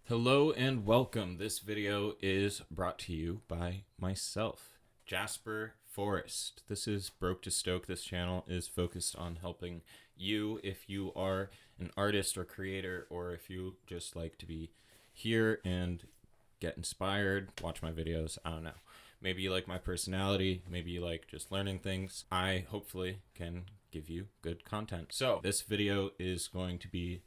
Hello and welcome. This video is brought to you by myself, Jasper Forrest. This is Broke to Stoke. This channel is focused on helping you if you are an artist or creator, or if you just like to be here and get inspired, watch my videos. I don't know. Maybe you like my personality, maybe you like just learning things. I hopefully can give you good content. So this video is going to be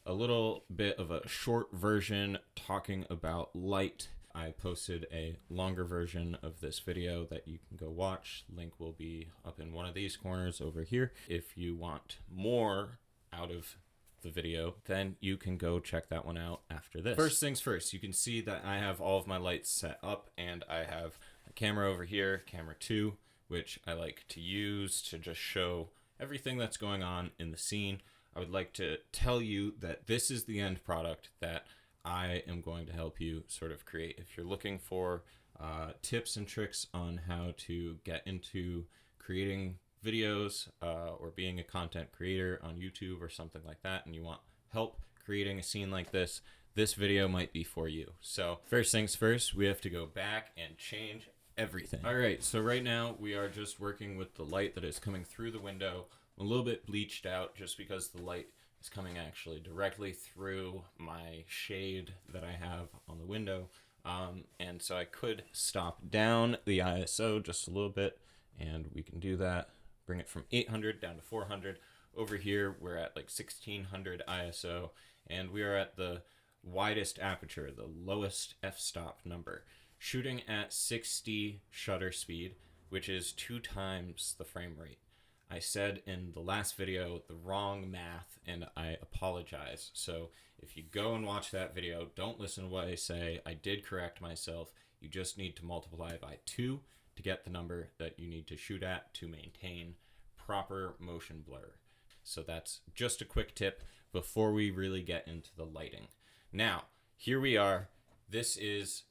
a little bit of a short version talking about light. I posted a longer version of this video that you can go watch. Link will be up in one of these corners over here. If you want more out of the video, then you can go check that one out after this. First things first, you can see that I have all of my lights set up, and I have a camera over here, camera 2, which I like to use to just show everything that's going on in the scene. I would like to tell you that this is the end product that I am going to help you sort of create. If you're looking for tips and tricks on how to get into creating videos or being a content creator on YouTube or something like that, and you want help creating a scene like this, this video might be for you. So first things first, we have to go back and change everything. All right, so right now we are just working with the light that is coming through the window. A little bit bleached out just because the light is coming actually directly through my shade that I have on the window. And so I could stop down the ISO just a little bit, and we can do that. Bring it from 800 down to 400. Over here, we're at like 1600 ISO, and we are at the widest aperture, the lowest f-stop number, shooting at 60 shutter speed, which is 2 times the frame rate. I said in the last video the wrong math, and I apologize. So if you go and watch that video, don't listen to what I say. I did correct myself. You just need to multiply by 2 to get the number that you need to shoot at to maintain proper motion blur. So that's just a quick tip before we really get into the lighting. Now, here we are. This is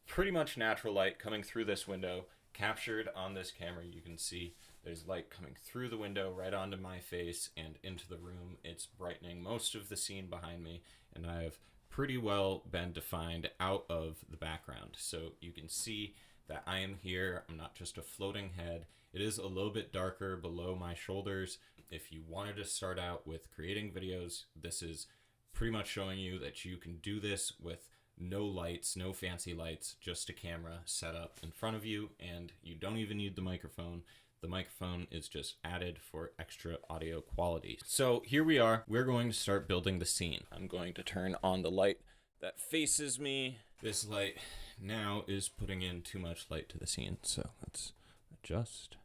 pretty much natural light coming through this window, captured on this camera. You can see there's light coming through the window right onto my face and into the room. It's brightening most of the scene behind me, and I have pretty well been defined out of the background. So you can see that I am here. I'm not just a floating head. It is a little bit darker below my shoulders. If you wanted to start out with creating videos, this is pretty much showing you that you can do this with no lights, no fancy lights, just a camera set up in front of you, and you don't even need the microphone. The microphone is just added for extra audio quality. So here we are. We're going to start building the scene. I'm going to turn on the light that faces me. This light now is putting in too much light to the scene, so let's adjust.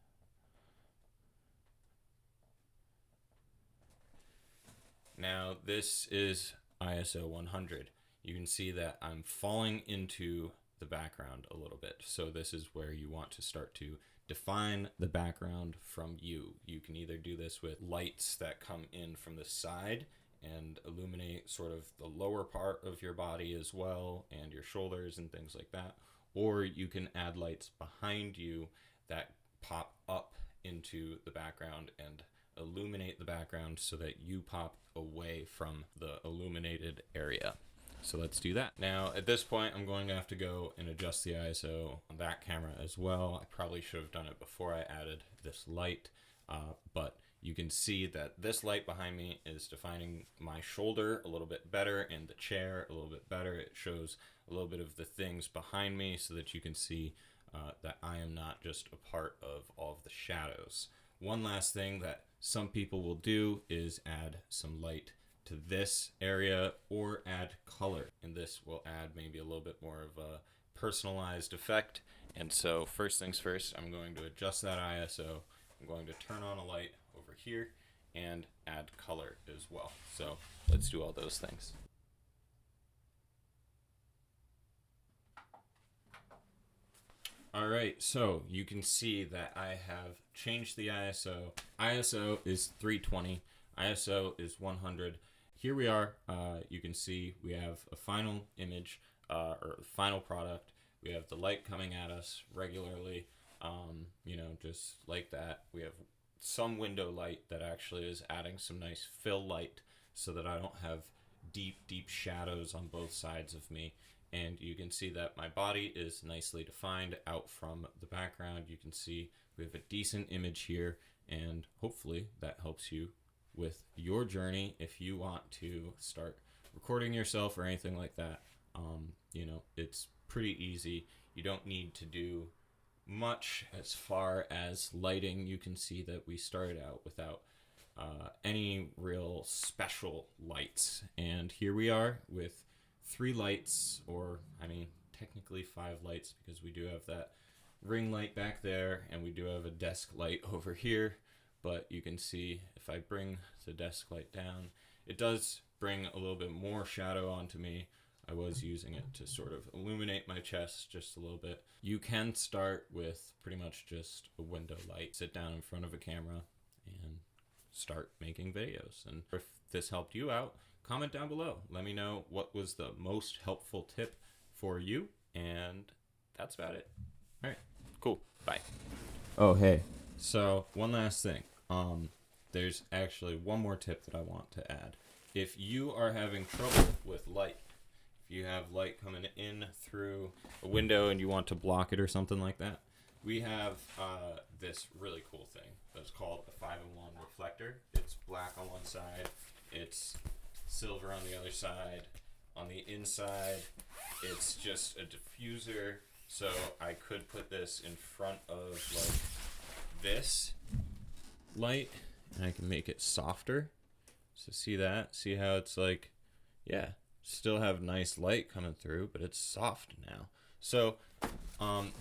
Now this is ISO 100. You can see that I'm falling into the background a little bit. So this is where you want to start to define the background from you. You can either do this with lights that come in from the side and illuminate sort of the lower part of your body as well, and your shoulders and things like that. Or you can add lights behind you that pop up into the background and illuminate the background so that you pop away from the illuminated area. So let's do that. Now, at this point, I'm going to have to go and adjust the ISO on that camera as well. I probably should have done it before I added this light, but you can see that this light behind me is defining my shoulder a little bit better and the chair a little bit better. It shows a little bit of the things behind me so that you can see that I am not just a part of all of the shadows. One last thing that some people will do is add some light to this area or add color, and this will add maybe a little bit more of a personalized effect. And so first things first, I'm going to adjust that ISO. I'm going to turn on a light over here and add color as well. So let's do all those things. All right, so you can see that I have changed the ISO. ISO is 320, ISO is 100. Here we are. You can see we have a final image or final product. We have the light coming at us regularly, just like that. We have some window light that actually is adding some nice fill light so that I don't have deep shadows on both sides of me. And you can see that my body is nicely defined out from the background. You can see we have a decent image here, and hopefully that helps you with your journey if you want to start recording yourself or anything like that. You know, it's pretty easy. You don't need to do much as far as lighting. You can see that we started out without any real special lights, and here we are with 3 lights, or I mean technically 5 lights, because we do have that ring light back there and we do have a desk light over here. But you can see if I bring the desk light down, it does bring a little bit more shadow onto me. I was using it to sort of illuminate my chest just a little bit. You can start with pretty much just a window light. Sit down in front of a camera and start making videos. And if this helped you out, comment down below. Let me know what was the most helpful tip for you. And that's about it. All right, cool. Bye. Oh, hey. So one last thing. There's actually one more tip that I want to add. If you are having trouble with light, if you have light coming in through a window and you want to block it or something like that, we have this really cool thing that's called a 5-in-1 reflector. It's black on one side, it's silver on the other side. On the inside, it's just a diffuser. So I could put this in front of like this light, and I can make it softer. So see that? See how it's like, yeah, still have nice light coming through, but it's soft now. So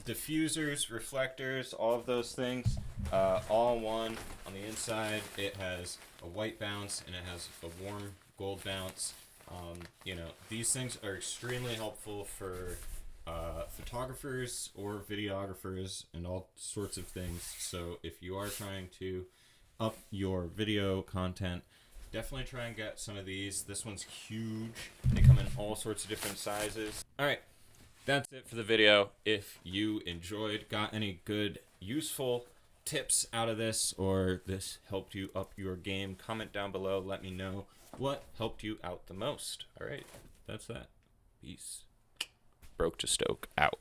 diffusers, reflectors, all of those things, all in one. On the inside, it has a white bounce and it has a warm gold bounce. You know, these things are extremely helpful for photographers or videographers and all sorts of things. So if you are trying to up your video content, definitely try and get some of these. This one's huge. They come in all sorts of different sizes. All right, that's it for the video. If you enjoyed, got any good, useful tips out of this, or this helped you up your game, comment down below. Let me know what helped you out the most. All right, that's that. Peace. Broke to Stoke out.